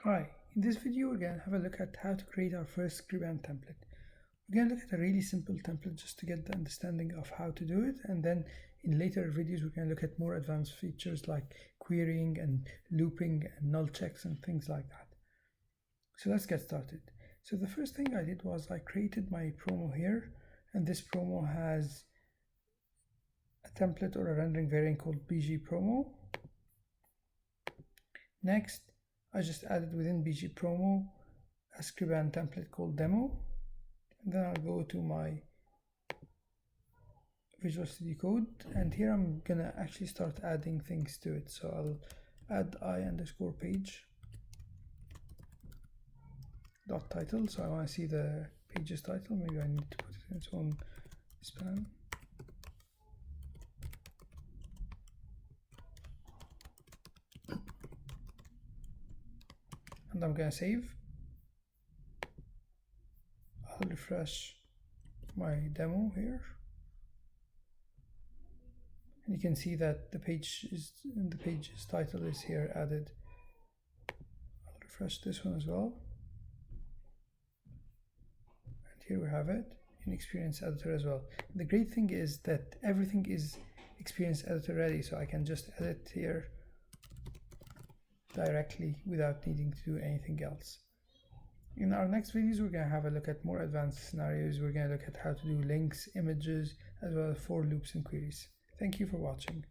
Hi, in this video we're going to have a look at how to create our first Scriban template. We're going to look at a really simple template just to get the understanding of how to do it, and then in later videos we're going to look at more advanced features like querying and looping and null checks and things like that. So let's get started. So the first thing I did was I created my promo here, and this promo has a template or a rendering variant called BG promo. Next, I just added within BG promo a Scriban template called demo, and then I'll go to my Visual Studio Code, and here I'm gonna actually start adding things to it. So I'll add I_page dot title. So I want to see the page's title. Maybe I need to put it in its own span. And I'm gonna save. I'll refresh my demo here, and you can see that the page's title is here added. I'll refresh this one as well, and here we have it in Experience Editor as well. And the great thing is that everything is Experience Editor ready, so I can just edit here directly without needing to do anything else. In our next videos, we're going to have a look at more advanced scenarios. We're going to look at how to do links, images, as well as for loops and queries. Thank you for watching.